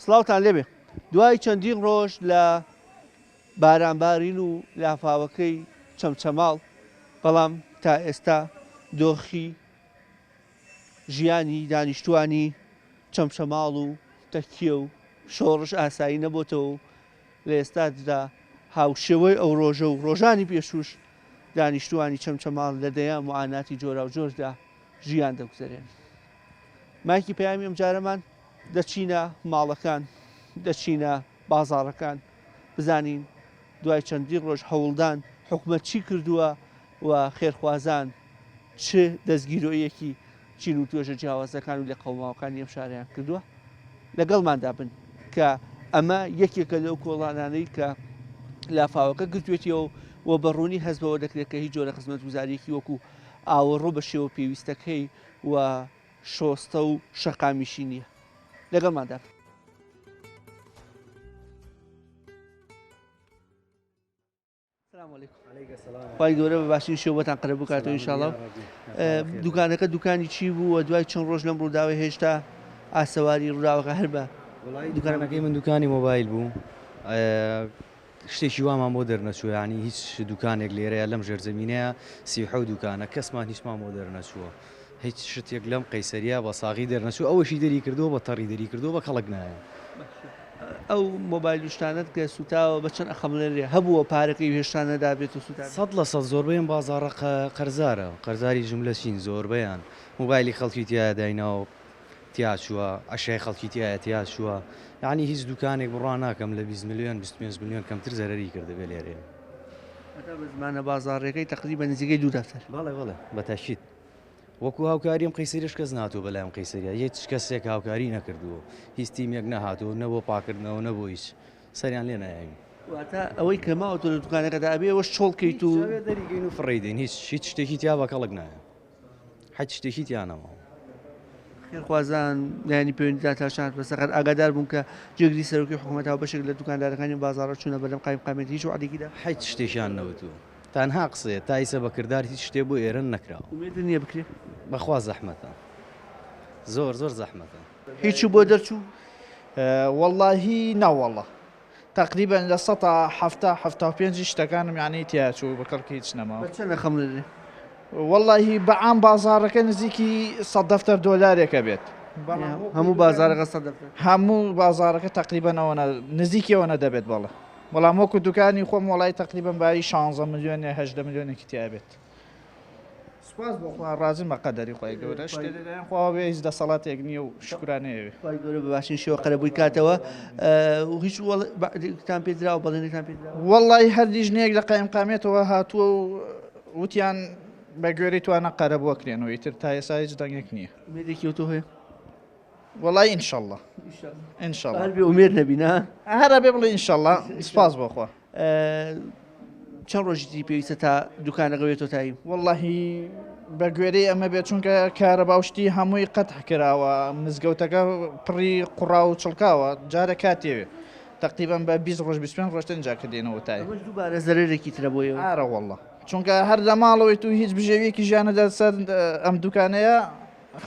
سڵاوتان لێبێ دوای چەندین ڕۆژ لە بارانبارین و لافاوەکەی چەمچەماڵ بەڵام تا ئێستا دۆخی ژیانی دانیشتوانی چەمچەماڵ و تەکیە و شۆڕش ئاسایی نەبووتەوە و لە ئێستادا هاوشێوەی ئەو ڕۆژە و ڕۆژانی پێشوش دانیشتوانی چەمچەماڵ لە دەیان معاناتی جۆرا و جۆردا ژیان دەگوزارێن. مایکی پەیامی ئەم جارەمان دەچینە ماڵەکان دەچینە بازاڕەکان بزانین دوای چەندی ڕۆژ هەوڵدان حکومەت چی کردووە و خێرخوازان چ دەستگیرۆیەکی چین و توێژە جیاوازەکان و لە قەوماوەکانی ئەم شاریان کردووە لەگەڵماندا بن کە ئەمە یەکێکە لەو کۆڵانانەی کە لافاوەکە گرتوێتیەوە و بەڕوونی هەست بەوە دەکرێت کە هیچ جۆرە خزمەتگوزاریەکی وەکو ئاوەڕۆ بە شێوە پێویستەکەی و شۆستە و شەقامیشی نییە لەگەڵماندا. خی گەورە بە باشین شێوەتان قەرە بکاتەوە ئینشاڵڵا. دوکانەکە دوکانی چی بوو و دوای چەند ڕۆژ لەم ڕووداوی هێشتا ئاسەواری ڕووداوەکە هەر بە دوکانەکەی من دوکانی مۆبایل بوو شتێکی وامان بۆ دەرنەچوو ینی هیچ دوکانێک لێرەیە لەم ژێرزەمینەیە سیحە دوکانە کەسمان هیچمان بۆ دەرنەچووە هیچ شتێک لەم قەیسەریە بە ساغی دەرنەچوو ئەوەشی دەری کردەوە بە تەڕی دەری کردەوە بە کەڵک نایە. ئەو مۆبایل شتانت کە سوتاوە بە چەند ئەخەملێرێ هەبووە پارەکەی هێشتانەدا بێت و سوتا 100% زۆربەیان بازاڕە قەرزارە قەرزاری جملەچین زۆربەیان مۆبایلی خەڵکی تایە دایناوە تیاچووە ئەشای خەڵکی تایە تیاچووە یعنی هیچ دوکانێک بڕوا ناکەم لە 20 میلیۆن 25 میلیۆن کەمتر زەرەری کردەبێ لێرێ زمانە بازاڕێکەکەی تقریبا نزیکەی 2 دەفتەر. بەڵێ بەتاشید وەکو هاوکاریم قەیسەریش کەس ناتوە بەلایەم قەیسەریە هیچ کەسێک هاوکاری نەکردووە هیچ تیمێک نەهاتوو نەبوو پاکردنەوە نەبوو هیچ سەریان لێ نایاوی واتە ئەوەی کەماوەتۆ لە دوکانەکەدا ئەبێ ئەوەش چۆڵکەیت و دەریگەین و فڕێدەین هیچ شتێکی تیا بە کەڵک نایە حەج شتێکی تیانەوە. خێرخوازان لایەنی پەیوەندیدا تاشان بەسەقەت ئاگادار بوون کە جێگری سەرۆکی حکوومەتەوە بەشێک لە دوکاندارەکانی بازاڕە چوونە بەلەم قایمقامێت هیچ وعدێکیدا هیچ شتێکیان نەوتووە تەنها قسەیە تا ئیسە بەکردار هیچ شتێ بۆ ئێرە نەکراوە ومێد نییە بکرێت بەخوا زەحمەتە زۆر زەحمەتە. هیچ بۆ دەرچوو واللهی ناوەڵە تقریبا لە 175 شتەکانم یعنی تیاچوو بەکەڵکی هیچ نەماوە. چەندە خەملێرێ واللهی بەعام بازاڕەکە نزیکی 100 دەفتەر دۆلارێکە بێت هەموو بازارەکە 100 دەفتەر هەموو بازارەکە تقریبا ئەوە نزیکیەوە دەبێت بەڵێ بەڵام وەکو دوکانی خۆم وڵی تقریبا بای 16 میلیۆن 18 میلیۆنێکی تیا بێت. سپاس بۆ ڕازم بە قەدەری خۆی گەورە شتێن خواوە هیچ دەسەڵاتێک نییە و شکرانەیەوێ خی گەورە بە باشین شێوە قەرەبووی کاتەوە هیچ تان پێدرا و بەڵێنێکتان پێدرا واللهی هەردی ژنێک لە قایمقامێتەوە هاتووە و وتیان بە گوێری توانە قەرەب وەکرێنەوە ئیتر تا ئێستا هیچ دەنگێک نییە. مێدێکی تۆ هەیە والله ئینشەڵڵا ئینشەڵڵا هەر بێ ئومێد نەبینە هەرە بێ بڵێ ئینشەڵڵا سپاس بۆخوا. چەند ڕۆژی پێویستە تا دوکانەکەوێتەوە تایی واللهی بە گوێرەی ئەمە بێت چونکە کارە باوشتی هەمووی قەتح کراوە مزگەوتەکە پڕی قوڕا و چڵکاوە جارە کاتێوێ تقریبا بە 20 ڕۆژ 25 ڕۆژ تەنجا کردێنەوە تای دووبارە زەرێکی ترە بۆیەوە ئارە والله چونکە هەر لە ماڵەوەی تو هیچ بژێویەکی ژیانەدا سەر ئەم دوکانەیە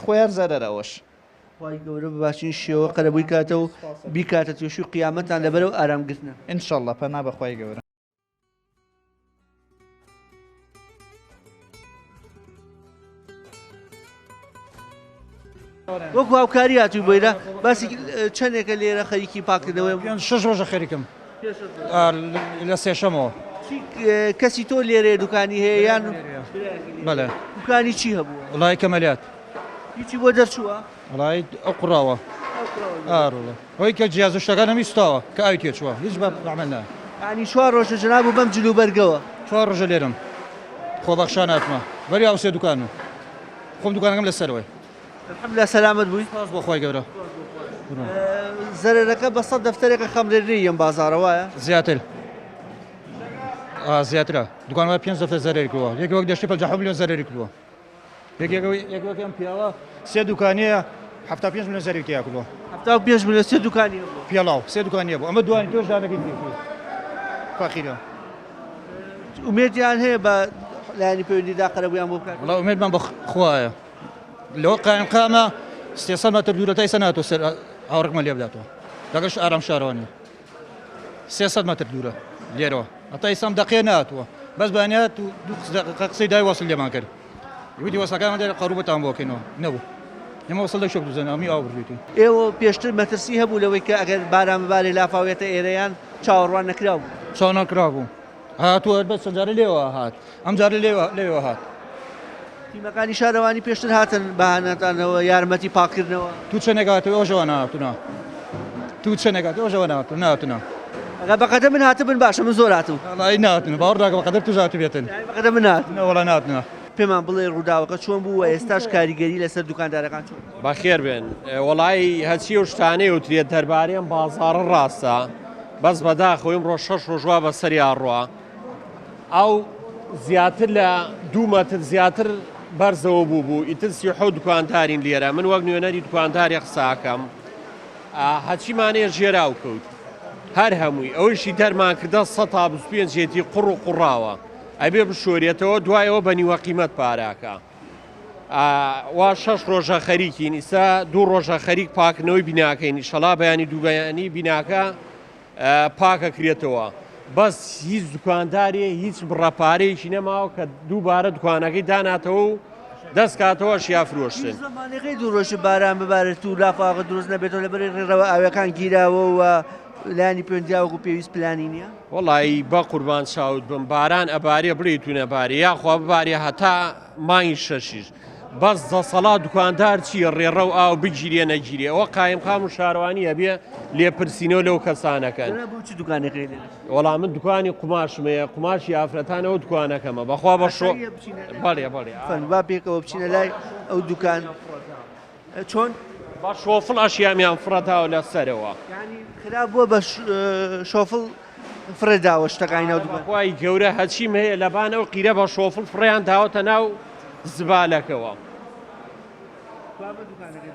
خۆیار زەرەرەوەش. خی گەورە بە باشین شێوە قەرەبووی کاتە و بیکاتە توێشی و قیامەتان لەبەرەوە ئارامگرتنە ئینشەڵڵا پەنا بەخوای گەورە. وەکو هاوکاری هاتووی بۆیرە باسی چەندێکە لێرە خەریکی پاکردنەوەی 6 ڕۆژە خەریکم لە سێشەمەوە. کەسی تۆ لێرێ دوکانی هەیە یان بەڵێ دوکانی چی هەبوو؟ وڵای کەمەلیات هیچی بۆ دەرچووە؟ وڵای ئەو قوڕاوە ئاڕۆڵە ئەوەی کە جیازە شتەکان هەمیستاوە کە ئاوی تێچووە هیچ بەعمل نا ینی 4 ڕۆژە جەناب و بەم جلوبەرگەوە 4 ڕۆژە لێرم خۆبەخشان هاتمە بەری ئەو سێ دوکانم خۆم دوکانەکەم لەسەرەوەی الحەمدوللا سەلامەت بووی سپاس بۆ خۆی گەورە. زەرەرەکە بە 100 دەفتەرێکە خەمرێری ئەم بازاڕە وایە زیاتر زیاترە دوکانەوە 5 دەفتەر زەرێری کردووە یەک وەک دەشتی 50 میلیۆن زەرێری کردووە یەکێکم پیاوە سێ دوکانیە 75 میلیۆن زەرێکی تیا کردووە 75 میلیۆن سێ دوکانی پیاڵاو سێ دوکانیە بوو ئەمە دوانی تۆش دانەکەی فاخیرە. ئومێدیان هەیە بە لایەنی پەیوەندیدا قەرەبوویان بۆ بکات؟ وڵا ئومێدمان بەخوایە لەوە قایمقامە 300 مەتر دوورەتای سەناتۆ سەر هاوڕێکمان لێ بداتەوە لەگەڵ ئارام شارەوانی 300 متر دوورە لێرەوە هەتا ئێسام دەقێ ناتوە بەس بەیانات و قسەی دای وەسڵ لێمان کرد ویدی وەسەکان دێ قەروبەتان بۆکەینەوە نەبوو ئێمە وەسڵ لە شۆک دوزەنامی ئاو بڕیتین ئێوە پێشتر مەترسی هەبوو لەوەی کە ئەگەر باران ببارێ لافاوێتە ئێرەیان چاوەڕوان نەکراو بوو چاو نەکرا بوو هاتووە بەس چەندجارە لێوە هات ئەم جارە لێوە هات تیمەکانی شارەوانی پێشتر هاتن بەهانەتانەوە یارمەتی پاکردنەوە تو چەنێکاتەوە ئەوژەوە نهاتوونە تو چەنێکات ئەوژەوە نهاتوونە ئەگە بەقەدە من هاتبن باشە من زۆر هاتوو وڵی نهاتونە باوەڕداکە بەقەدەر تو هاتو بێتن بەقەدە من هات وڵا نهاتنە پێمان بڵێ ڕووداوەکە چۆن بوو و ئێستاش کاریگەری لەسەر دوکاندارەکان چۆن بەخێر بێن وڵی هەچی و شتانەی وترێت دەربارەیەم بازاڕە ڕاستە بەس بەداخۆیم ڕۆژ 6 ڕۆژوا بە سەری ئاڕوا ئەو زیاتر لە 2 مەتر زیاتر بەرزەوە بوو ئیتر 37 دوکاندارین لێرە من وەک نوێنەری دوکانداری قساکەم هەچیمانەیە ژێراو کەوت هەر هەمووی ئەوەشی دەرمان کردە 125 جێتی قوڕ و قوڕاوە ئەبێ بشۆرێتەوە دوایەوە بە نیوە قیمەت پاراکە وا 6 ڕۆژە خەریکین ئیسا 2 ڕۆژە خەریک پاکردنەوەی بیناکەین ئیشەڵا بەیانی دووبەیانی بیناکە پاکە کرێتەوە بەس هیچ دوکاندارێ هیچ بڕەپارەیەکی نەماوە کە دووبارە دوکانەکەی داناتەوە و دەستکاتەوە شیا فرۆشتن زمانەکەی دوو ڕۆژ باران ببارێت و لافاغە دروست نەبێتەوە لەبەر ڕێڕەوە ئاوەکان گیراوە و لانی پێنجاوەکو پێویست پلانی نییە وڵی بە قوربان چاوت بم باران ئەبارێ بڕیت و نەبارێ یاخوا ببارێ هەتا مانگی شەشیش بەس دەسەڵا دوکاندار چیە ڕێڕە و ئاو بگیرێ نەگیرێ ئەوە قایم خام و شارەوانی هەبێ لێپرسینەوە لەو کەسانەکەن چ دوکانەکەی وەڵام من دوکانی قوماشمەیە قوماشی ئافرەتانەوە دوکانەکەمە بەخوا بە شۆ بەڵێ با پێکەوە بچینە لای ئەو دوکان چۆن بە شۆفڵ ئەشیامیان فڕەتاوە لە سەرەوە خراپ بووە بە شۆفڵ فرەداوە شتەکانی ناو دوکان خی گەورە هەچیم هەیە لەبانەوە قیرە بە شۆفڵ فڕیان داوەتە ناو زبالەکەەوە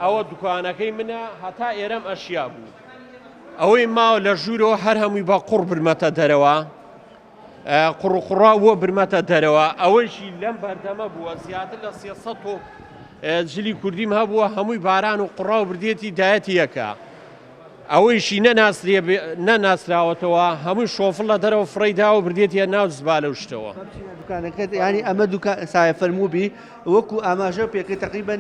ئەوە دوکانەکەی منە هەتا ئێرەم ئەشیا بوو ئەوەی ماوە لە ژوورەوە هەر هەمووی بە قوڕ برمەتە دەرەوە قوڕقڕا وە برمەتە دەرەوە ئەوەشی لەم بەردەمە بووە زیاتر لە 300 تۆ جلی کوردیم هەبووە هەمووی باران و قوڕا و بردێتی دایەتی یەکە ئەوەیشی نەناسراوەتەوە هەمووی شۆفڵ لە دەرەوە فڕیدا و بردێتە ناو زبالە و شتەوە دوکانەکەت ینی ئەمە سایە فەرموبی وەکو ئاماژە پێکە تقریبا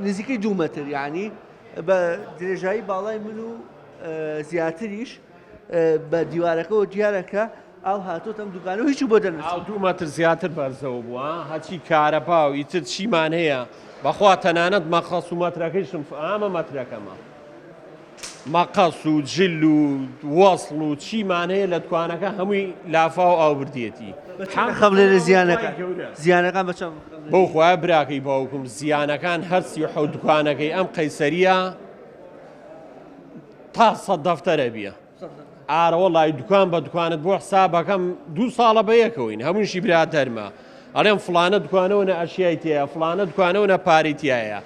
نزیکەی 2 متر ینی بە درێژایی باڵای من و زیاتریش بە دیوارەکەەوە دیارەکە ئەو هاتۆ ئەم دوکانەوە هیچ بۆ دەنێت 2 متر زیاتر بەرزەوە بووە هەچی کارەبا و ئیتر چیمان هەیە بەخوا تەنانەت مەقەس و مەترەکەیشم ئامە مەترەکەمە مەقەس و جل و وەسڵ و چیمان هەیە لە دوکانەکە هەمووی لافا و ئاوبردێتی خەڵێ زیانەکان بە چەند بەو خوای براکەی باوکم زیانەکان هەرسی حەو دوکانەکەی ئەم قەیسەریە تا 100 دەفتەرە بیە ئارەوە لای دوکان بە دوکانت بۆ حسابەکەم 2 ساڵە بە یەکەوەین هەمووشی برا دەرمە ئەڵێم فلانە دوکانەوە نە ئەشیای تایە فلانە دوکانەوە نە پارێتیایە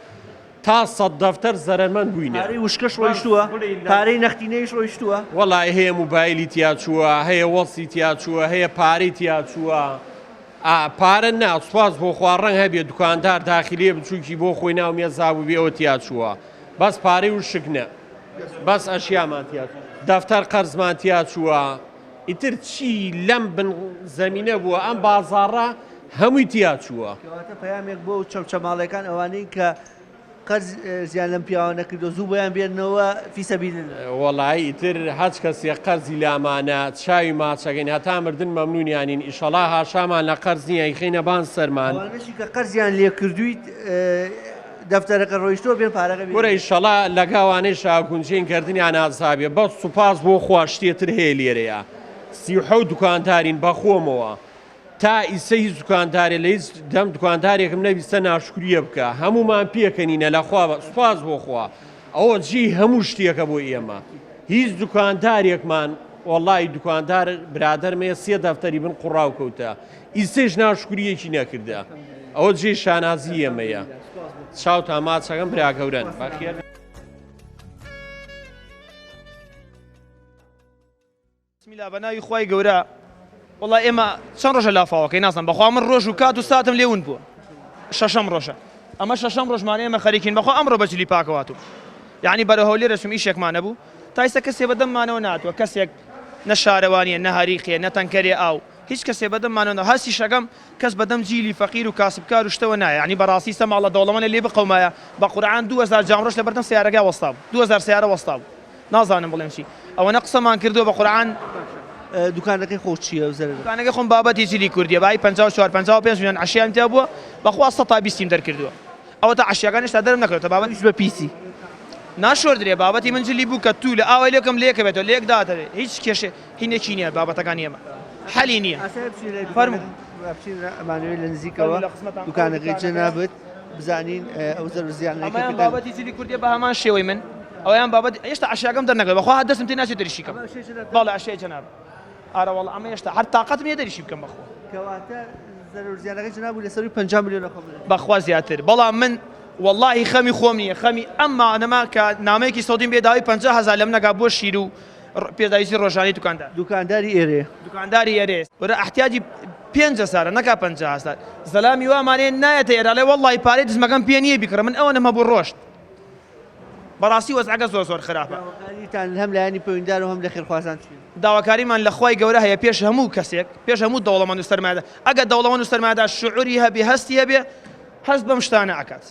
تا 100 دەفتەر زەرمەند بووینە پارەی وشکەش ڕۆیشتووە پارەی نەختینەیش ڕۆیشتووە وەڵای هەیە موبایلی تیا چووە هەیە وەسی تیا چووە هەیە پارەی تیا چووە پارە ناسواز بۆ خواڕەنگ هەبێ دوکاندار داخلێ بچووکی بۆ خۆی ناو مێزابوو بێەوە تیا چووە بەس پارەی وشکنە بەس ئەشیامان تیا دەفتەر قەرزمان تیا چووە ئیتر چی لەم بن زەمینە بووە ئەم بازاڕە هەمووی تیا چووە کەواتە پەیامێک بۆ چەمچەماڵەکان ئەوانەی کە قەرز زیان لەم پیاوە نەکردو زوو بۆیان بێنەوە فیسەبیلن وەڵی ئیتر هەچ کەسێ قەرزی لامانە چاوی ماچەکەین هەتا مردن مەمنونیانین ئیشەڵا هاشامان لە قەرز نییە خینە بان سەرمان کە قەرزیان لێ کردویت دەفتەرەکە ڕۆیشتەوە بێن پارەکە وەرە ئیشەڵا لەگاوانەی شاکونجین کردنیان ئازابێ بەس سوپاس بۆ خوا شتێتر هەیە لێرەیە 37 دوکاندارین بەخۆمەوە تا ئیسە هیچ دوکاندارێ لە هیچ دەم دوکاندارێکم نەویستە ناشکریە بکە هەمومان پێکەنینە لەخوا سوپاس بۆ خوا ئەوە جێی هەموو شتێکە بۆ ئێمە هیچ دوکاندارێکمان وەڵی دوکاندار برادەرمەیە 3 دەفتەری بن قوڕاو کەوتە ئیسەش ناشکریەکی نەکردە ئەوە جێی شانازی ئێمەیە چاوتان ماچەکەم براگەورن بەخێر بسمیلا بەناوی خوای گەورە وڵای ئێمە چەند ڕۆژە لافاوەکەی نازانم بەخوا من ڕۆژ و کات و ساتم لێون بووە 6ەم ڕۆژە ئەمە 6ەم ڕۆژمانە ئێمە خەریکین بەخوا ئەمڕۆ بەجلی پاکەواتوو یعنی بەرە هەولێر دەچوم ئیشێکمان نەبوو تا ئێستا کەسێ بەدەممانەوە ناتوە کەسێک نە شارەوانیە نە هەریقیە نە تەنکەرێ ئاو هیچ کەسێ بەدەممانەوە هەستی شەکەم کەس بەدەم جیلی فەقیر و کاسبکار و شتەوە نایە ینی بەڕاستی سەماڵە دەوڵەمەە لێ بقەومایە بە قورعان 2000 جامڕۆژ لە بەردەم سیارەکە وەستا بوو 2000 سیارە وەستا بوو نازانم بڵێم چی ئەوەنە قسەمان کردووە بە قورعان دوکانەکەی خۆ چییە زەرەر دوکانەکەی خۆم بابەتی جلی کوردیە بای 54 55 میلیۆن عەشیان تیا بووە بەخوا 100 تا 20 دەرکردووە ئەوە تا عەشیەکان هێشتا دەرم نەکەوتە بابەت بە پیسی ناشۆردرێ بابەتی من جلی بوو کە تو لە ئاوای لێکم لێکە بێتەوە لێک داتەوێت هیچ کێشێ هینێکی نییە بابەتەکان ئێمە حەلی نییە ئەمانوێت لە نزیکەوە دوکانەکەی جەنابەت بزانین ئەو زەر زیانەکە ئەمایان بابەتی جلی کوردیە بە هەمان شێوەی من ئەویان بابەت هێشتا عەشیەکەم دەرنەکەوێت بەخوا دەستم تێ ناچێت دەریشیکەم باڵێ عەشیای جەناب ئارە وەڵڵا ئەمە هێشتا هەر تااقەتم هەیە دەریشی بکەم بەخوا کەواتە زەرەر زیانەکەی جەناب بوو لەسەر 50 میلیۆن بەخوا زیاتر بەڵام من والله خەمی خۆم نییە خەمی ئەمانەما کە نامەیەکی سەودیم بێداوی 50000 لەم نەگا بۆ شیر و پێداویستی ڕۆژانی دوکانداری ئێرێ دوکانداری ئێرێ وەرە احتیاجی 500 نەکا 500 زەلامی وامانێ نایەتە ئێرە لێ وەڵڵی پارەی دزمەکەم پێ نییە بیکڕە من ئەوە نەمە بۆ ڕۆشت بەڕاستی وەزعەکە زۆر خراپە هەم لایەنی پەیوەنددار و هەم لە خێرخوازان داواکاریمان لە خوای گەورە هەیە پێش هەموو کەسێک پێش هەموو دەوڵەمەند و سەرمایەدار ئەگەر دەوڵەمەند و سەرمایەدار شعوری هەبێ هەستی هەبێ هەست بەم شتانە ئەکات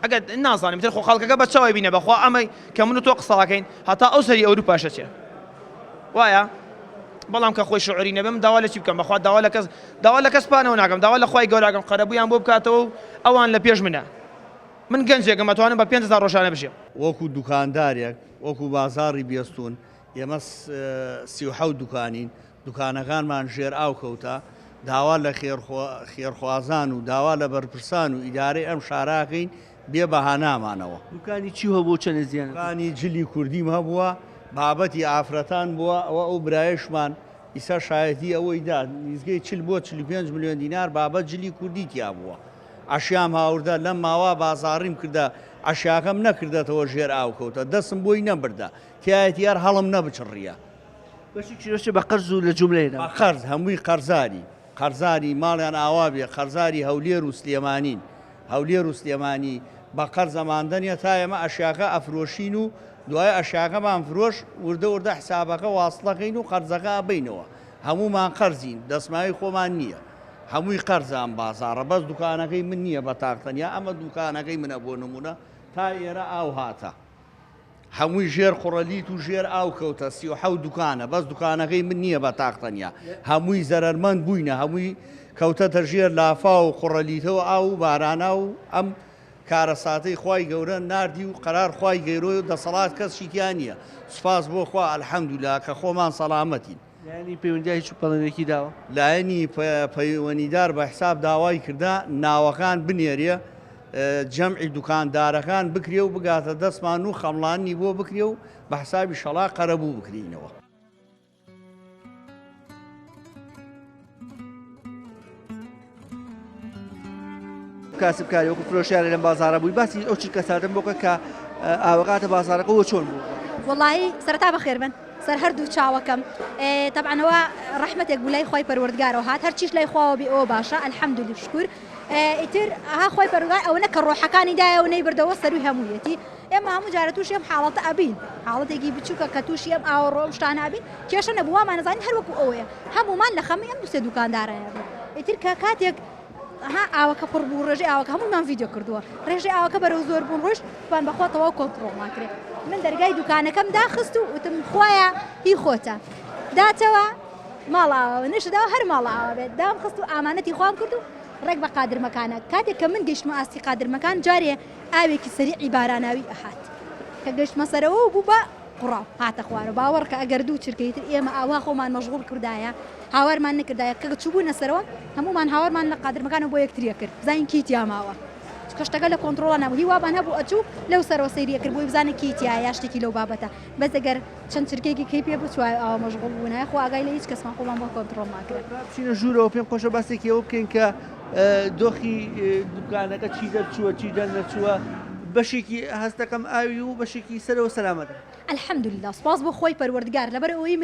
ئەگەر نازانم تر خۆ خەڵکەکە بە چاوی بینە بەخوا ئەمەی کە من و تۆ قسەڵاکەین هەتا ئەو سەری ئەوروپاشە چێ وایە بەڵام کە خۆی شعوری نەبێم داوا لە چی بکەم بەخوا داوا لە کەس پانەوە ناکەم داوا لە خوای گەوراکەم قەرەبوویان بۆ بکاتەوە و ئەوان لە پێش منە من گەنجێکم ئەتوانم بە 500 ڕۆژانە بژێم وەکو دوکاندارێک وەکو بازاڕی بیستون ئێمە 37 دوکانین دوکانەکانمان ژێر ئاو کەوتە داوا لە خێرخوازان و داوا لە بەرپرسان و ئیدارەی ئەم شاراکەین بێ بەهانامانەوە دوکانی چی هەبوو چەند زیان دوکانی جلی کوردیم هەبووە بابەتی ئافرەتان بووە ئەوە ئەو برایشمان ئیسا شایەتی ئەوەی دا نیزگەی 40 بۆ 45 میلیۆن دینار بابەت جلی کوردی تیا بووە عەشیام هاوردە لەم ماوە بازاڕیم کردە عەشیاکەم نەکردێتەوە ژێر ئاو کەوتە دەستم بۆی نەبردا تایەتی هەر هەڵم نەبچڕیە بەشی کیلۆشە بە قەرز و لە جوملەیە بە قەرز هەمووی قەرزاری ماڵیان ئاوا بێ قەرزاری هەولێر و سلێمانین هەولێر و سلێمانی بە قەرز ئەماندنیە تا ئێمە ئەشیاکە ئەفرۆشین و دوای ئەشیاکەمان فرۆش وردە حسابەکە واصلەکەین و قەرزەکە ئەبینەوە هەمومان قەرزین دەسمایی خۆمان نییە هەمووی قەرزان بازاڕە بەس دوکانەکەی من نییە بە تاقتەنیا ئەمە دوکانەکەی منە بۆ نمونە تا ئێرە ئاو هاتە هەمووی ژێر خوڕەلیت و ژێر ئاو کەوتە 37 دوکانە بەس دوکانەکەی من نییە بە تاقتەنیا هەمووی زەرەرمەند بووینە هەمووی کەوتەتە ژێر لافا و خوڕەلیتەوە ئاو و بارانە و ئەم کارەساتەی خوای گەورە ناردی و قەرار خوای گەیرۆی و دەسەڵات کەس شیتیان نییە سوپاس بۆ خوا ئەلحەمدولیلا کە خۆمان سەلامەتین لایەنی پەیوەندیای هیچ پەڵێنێکی داوە لایەنی پەیوەندیدار بە حساب داوای کردا ناوەکان بنێریە جەمعی دوکاندارەکان بکرێ و بگاتە دەستمان و خەمڵانی بۆ بکرێ و بە حسابی شەڵا قەرەبوو بکرینەوە کاسبکاری وەکو فرۆشیارە لەم بازارە بووی باسی ئەو چرکە سادەم بۆکە کە ئاوەکاتە بازارەکەەوە چۆن بوو وڵی سەرتا بەخێر بن سەر هەردوو چاوەکەم تەبعەوە ڕەحمەتێک بوو لای خۆی پەروەردگارەوە هات هەرچیش لای خواوە بێ ئەوە باشە ئەلحەمدولیلا شکر ئیتر ها خۆی پەروەردگار ئەوەنە کە ڕۆحەکانی دایەوە نەی بردەوە سەروی هەموویەتی ئێمە هەموو جارە تووشی ئەم حاڵەتە ئەبین حاڵەتێکی بچووکە کە تووشی ئەم ئاوە ڕۆم شتانە ئەبین کێشە نەبوومان نەزانین هەروەکو ئەوەیە هەمومان لە خەمی ئەم دووسێ دوکاندارایە ئیتر کە کاتێک ها ئاوەکە پڕ بوو ڕێژەی ئاوەکە هەموومان ڤیدیۆ کردووە ڕێژەی ئاوەکە بەرەو زۆر بوون ڕۆژ توان بەخۆتەوە کۆنتڕۆڵماکرێت من دەرگای دوکانەکەم داخست و وتم خوایە هی خۆتە داتەوە ماڵاوە نشداوە هەر ماڵاوە بێت دام خست و ئامانەتی خوام کرد و ڕێک بە قادرمەکانە کاتێک کە من گەشتمە ئاستی قادرمەکان جارێ ئاوێکی سەریعی باراناوی ئەهات کە گەشتمە سەرەوە و بوو بە قوڕاو هاتە خوارە باوەڕ کە ئەگەر دوو چرکەیتر ئێمە ئاوا خۆمان مەشغوڵ کردایە هاوارمان نکردایە کە چوبوونە سەرەوە هەمومان هاوارمان لە قادرمەکانە بۆ یەکتریە کرد زین کیتیا ماوە کەشتەکە لە کۆنتڕۆڵە نەبوو هیوابان هەبوو ئەچوو لەو سەرەوە سەیریە کرد بۆی بزانە کیتیا یا شتێکی لەو بابەتە بەس ئەگەر چەند چرکێکی کەی پێ بچوای ئەوە مەشغوڵ بوونایە خۆ ئاگای لە هیچ کەسمان خۆمان بۆ کۆنتڕۆڵ ناکرێت بچینە ژوورەوە پێم خۆشە باسێکی ئەوە بکەین کە دۆخی دوکانەکە چی دەرچووە چی دەرنەچووە بەشێکی هەستەکەم ئاوی و بەشێکی سەرەوە سەلامەتە الحەمدولیلا سپاس بۆ خۆی پەروەردگار لەبەر ئەوەی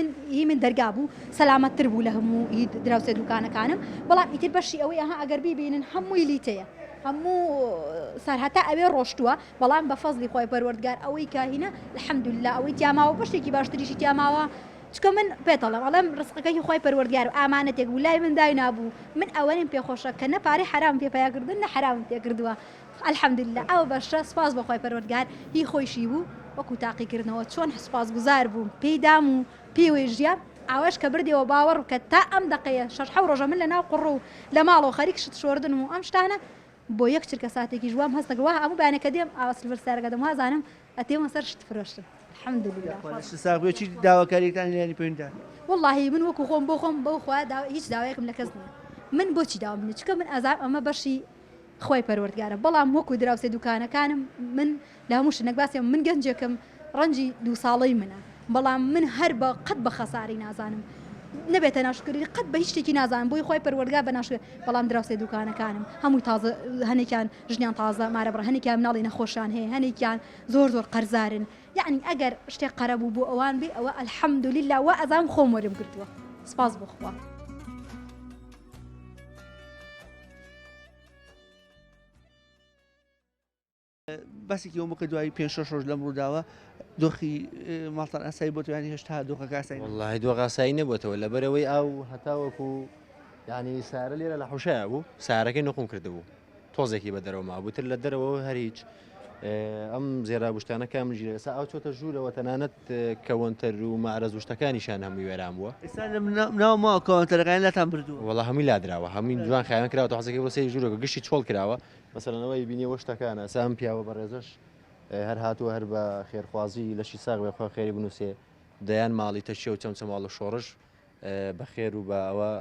من دەرگا بوو سەلامەتتر بوو لە هەموو دراوسێ دوکانەکانم بەڵام ئیتر بەشی ئەوەی ئەها ئەگەر بیبینن هەمووی لیتەیە هەموو سەرهەتا ئەوێ ڕۆشتووە بەڵام بە فەزلی خۆی پەروەردگار ئەوەی کاهینە الحەمدوللا ئەوەی تیاماوە بەشتێکی باشتریشی تیاماوە چکە من پێتەڵم ئەڵەم ڕزقەکەی خۆی پەروەردگار و ئامانەتێک بوو لای من دای نابوو من ئەوەنیم پێخۆشە کە نە پارەی حرام پێپیاکردن نە حرام پێکردووە الحەمدوللا ئەوە بەشە سپاس بە خۆی پەروەردگار هی خۆشی بوو وەکو تاقیکردنەوە چۆن سپاسگوزار بووم پێیدام و پێوەی ژیان ئاوەش کە بردێەوە باوەڕ کە تا ئەم دقەیە 6 ڕۆژە من لە ناو قڕ و لە ماڵەوە خەریک شت شۆردن و ئەم شتانە بۆ یەک چرکە ساتێکی ژوام هەستەکەەوە هەموو بانەکە دێم ئاوا سلڤەر سارەکە دەم وازانم ئەتێمە سەر شت فرۆشتن الحەمدوللا ساغوێکی داواکاریتان لێنی پێدا واللهی من وەکو خۆم بۆ خۆم بەو خوا هیچ داوایەکم لە کەس نییە من بۆچی داوام بنێ چکە من ئەزار ئەمە بەشی خۆی پەروەردگارە بەڵام وەکو دراوسێ دوکانەکانم من لە هەموو شتێک باسێ من گەنجێکم ڕەنجی 2 ساڵەی منە بەڵام من هەر بە قەت بە خەساری نازانم نەبێتە ناشکری قەت بە هیچ شتێکی نازانم بۆی خۆی پەروەردگار بە ناشکر بەڵام دراوسێ دوکانەکانم هەمووی تازە هەنێکیان ژنیان تازە مارە بڕ هەنێکیان مناڵی نەخۆشیان هەیە هەنێکیان زۆر قەرزارن یعنی ئەگەر شتێک قەرەبوو بۆ ئەوان بێ ئەوە الحەمدوللا وە ئەزام خۆم وەرم گرتووە سپاس بۆ خوا بەسێکی ئەومەکە دوایی 5-6 ڕۆژ لەم ڕووداوە دۆخی ماڵتان ئاسایی بۆ توانی هێشتا دۆخەکە ئاسایی والله دۆ ئاسایی نەبووتەوە لەبەرەوەی ئاو هەتاوەکو ینی سارە لێرە لە حوشایە بوو سارەکەی نەخۆم کردبوو تۆزێکی بە دەرەوە مابووتر لە دەرەوە هەر هیچ ئەم زێرا بشتانەکە منژیرە ئێستا ئەو چۆتە ژوورەوە تەنانەت کەوەنتەر و مارە زوشتەکانیشان هەمووی وێران بووە ئێستا ناو ماوە کەوەنتەرەکانی لاتان بردووە وڵا هەمووی لادراوە هەمووی جوان خایان کراوە حەزەکەی بۆ سەری ژوورەکە گشتی چۆڵ کراوە مەسەلەنەوەی بینیەوە شتەکانە سام پیاوە بەڕێزش هەر هاتووە هەر بە خێرخوازی لەشی ساغ بێخوا خێری بنووسێ دەیان ماڵی تەشیە و چەمچە ماڵ و شۆڕش بە خێر و بە ئەوە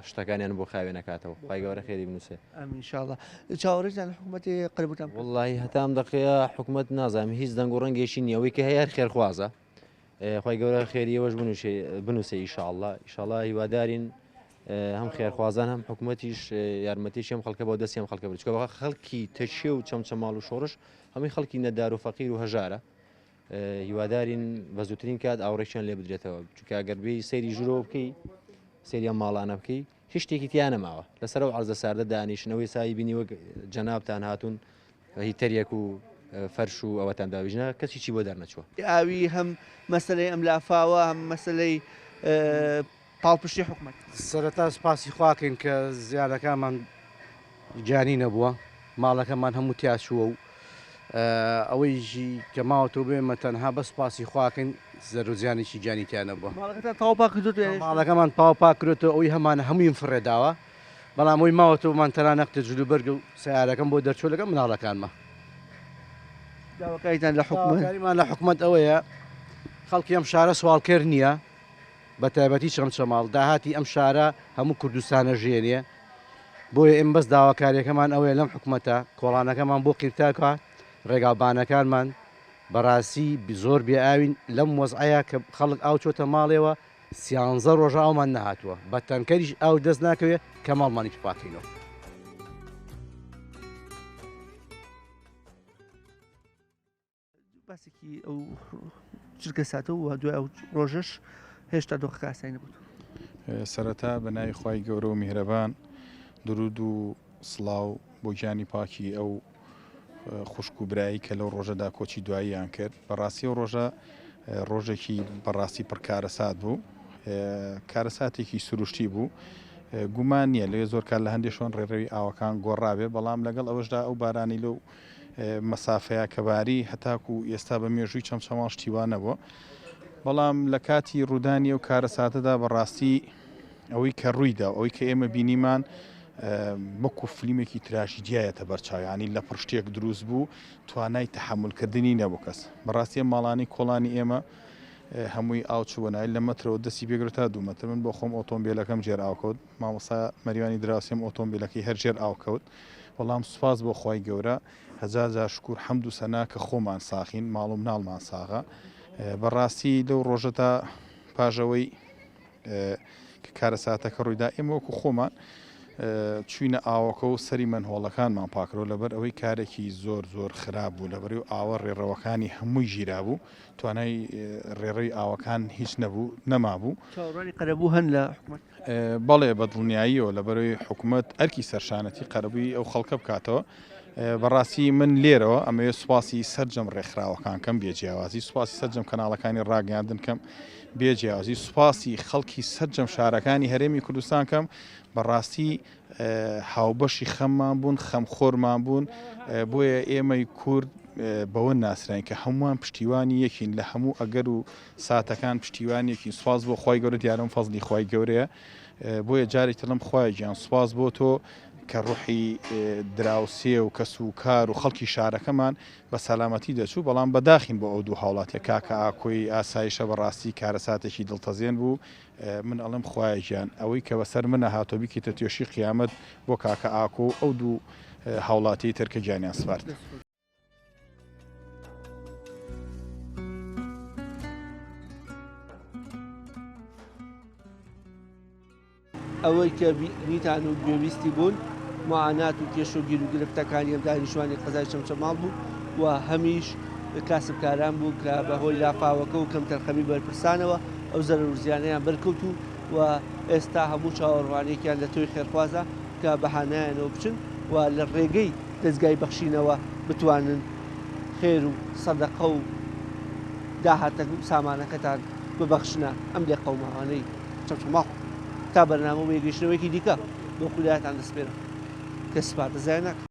شتەکانیان بۆ خاوێ نکاتەوە خی گەورە خێری بنووسێ ئەمینشاءڵە چاوەڕێژان حکوومەتی قەربوتان والله هەتام دقەیە حکوومەت نازانم هیچ دەنگ و ڕەنگێکی نییەوەی کە هەیە خێرخوازە خی گەورە خێریەوەش بنووسێ ئیشاءڵڵە هیوادارین هەم خێرخوازان هەم حکوومەتیش یارمەتیش ئەم خەڵکە بۆ دەستی ئەم خەڵکە بچکە بە خەڵکی تەشیە و چەمچە ماڵ و شۆڕش هەمووی خەڵکی نەدار و فەقیر و هەژارە هیوادارین بە زووترین کات ئاوڕێکیان لێ بدرێتەوە چکە گەربەی سەیری ژوورەوە بکەی سەریان ماڵانە بکەی هیچ شتێکی تیان نەماوە لەسەر و عەرزە ساردە دانیشتنەوەی سایی بینی وەک جەنابتان هاتوون هی تەریەک و فەرش و ئەوەتان داویژنە کەسی چی بۆ دەرنەچووە ئاوی هەم مەسلەی ئەم لافاوە هەم مەسلەی پاڵپشتی حکوومەت سەرەتا سپاسی خواکەین کە زیادەکانمان جانی نەبووە ماڵەکەمان هەموو تیاچووە و ئەوەیژی کە ماوەتەوە بێمە تەنها بە سپاسی خواکەین زەرروزیانێکی جانیتیان نەبووە ماڵەکەمان پاو پاکرێتەوە ئەوی هەمانە هەموویم فڕێداوە بەڵام ئەوی ماوەتەوەمان تەنها نەختە جلوبەرگ و سیارەکەم بۆ دەرچۆ لەگەڵ مناڵەکانمە داواکاریتان لە حکوومەتمان لە حکوومەت ئەوەیە خەڵکی ئەم شارە سوالکرد نییە بە تایبەتی چەمچە ماڵ داهاتی ئەم شارە هەموو کوردستانە ژێنیە بۆیە ئێم بەس داواکاریەکەمان ئەوەیە لەم حکوومەتە کۆڵانەکەمان بۆ قیرتاکات ڕێگاڵبانەکانمان بەڕاستی زۆر بێئاوین لەم وەزعەیە کە خەڵک ئاو چۆتە ماڵێەوە 13 ڕۆژە ئاومان نەهاتووە بە تەنکەریش ئاو دەست ناکەوێت کە ماڵمانی پاکەینەوە باسێکی ئەو چرکە ساتەوە و دوای ئەو ڕۆژەش هێشتا دۆخەکە ئاسایی نەبووت سەرەتا بە ناوی خوای گەورە و میهرەبان درود و سڵاو بۆ گیانی پاکی ئەو خوشک و برایی کە لەو ڕۆژەدا کۆچی دواییان کرد بەڕاستی و ڕۆژە ڕۆژێکی بەڕاستی پڕ کارەسات بوو کارەساتێکی سروشتی بوو گومان نییە لێ زۆر کار لە هەندێک شۆن ڕێڕەوی ئاوەکان گۆڕابێ بەڵام لەگەڵ ئەوەشدا ئەو بارانی لەو مەسافەیە کەباری هەتاکو و ئێستا بە مێژووی چەمچەماڵ شتیوان نەبووە بەڵام لە کاتی ڕوودانی و کارەساتەدا بەڕاستی ئەوەی کە ڕوویدا ئەوەی کە ئێمە بینیمان وەکو فلیمێکی تراژیدیایەتە بەرچاویانی لە پڕشتێک دروست بوو توانای تەحملکردنی نەبوو کەس بەڕاستی ماڵانی کۆڵانی ئێمە هەمووی ئاوچووەنای لە مەترەوە دەستی بێگرێتە 2 مەتر من بۆ خۆم ئۆتۆمبیلەکەم ژێر ئاوکەوت مامۆستا مەریوانی دراسیم ئۆتۆمبیلەکەی هەر ژێر ئاوکەوت بەڵام سوپاس بۆ خۆی گەورە هەزار شکور حەمد و سەنا کە خۆمان ساخین ماڵ و مناڵمان ساغا بەڕاستی لەو ڕۆژەتا پاژەوەی کە کارەساتەکە ڕوویدا ئێمە وەکو خۆمان چوینە ئاوەکە و سەری منهۆڵەکانمان پاکرۆ لەبەر ئەوەی کارێکی زۆر خراپ بوو لەبەر و ئاوە ڕێڕەوەکانی هەمووی ژیرا بوو توانای ڕێڕەوی ئاوەکان هیچ نەبوو نەمابوو چاوەڕوانی قەرەبوو هەن لە حکومەت بەڵێ بەدڵنیاییەوە لەبەرەوەی حکوومەت ئەرکی سەرشانەتی قەرەبووی ئەو خەڵکە بکاتەوە بەڕاستی من لێرەوە ئەمەوێ سوپاسی سەررجەم ڕێکخراوەکان کەم بێجیاوازی سوپاسی سەررجەم کەناڵەکانی ڕاگەاندن کەم بێجیاوازی سوپاسی خەڵکی سەررجەم شارەکانی هەرێمی کوردستان کەم بەڕاستی هاوبەشی خەممان بوون خەمخۆرمان بوون بۆیە ئێمەی کورد بەوە ناسرین کە هەمووان پشتیوانی یەکین لە هەموو ئەگەر و ساتەکان پشتیوانێکی سوپاس بۆ خی گەورە دیارم فەزلی خی گەورەیە بۆیە جارێک تەڵم خخوای گیان سوپاس بۆ تۆ کە ڕوحی دراوسێ و کەس و کار و خەڵکی شارەکەمان بە سەلامەتی دەچوو بەڵام بەداخین بۆ ئەو دوو هاوڵاتە کاکە ئاکۆی ئاسایشە بەڕاستی کارە ساتێکی دڵتەزێن بوو من ئەڵم خوایەکیان ئەوەی کە بەسەر منە هاتۆ بیکەیتە توێشی قیامەت بۆ کاکە ئاکۆ ئەو دوو هاوڵاتی ترکە گیانیان سپارت. ئەوەی کە نیتان و گوێویستی بوون معانات و کێش و گیر و گرفتەکانی ئەم دانیشتوانی قەزای چەمچەماڵ بوو و هەمیش کاسبکاران بوو کە بەهۆی لافاوەکە و کەم تەرخەمی بەرپرسانەوە ئەو زەرەر و زیانەیان بەرکەوتو و ئێستا هەموو چاوەڕوانێکیان لە تۆی خێرخوازە کە بەهانایانەوە بچن و لە ڕێگەی دەستگای بەخشینەوە بتوانن خێر و سەدەقە و داهاتە سامانەکەتان ببەخشنە ئەم لێ قەوماوانەی چەمچەماڵ تا بەرنامە و یەگەشتنەوەیکی دیکە بۆ خولایەتان دەسپێرە کە سپاتە زای ناکە.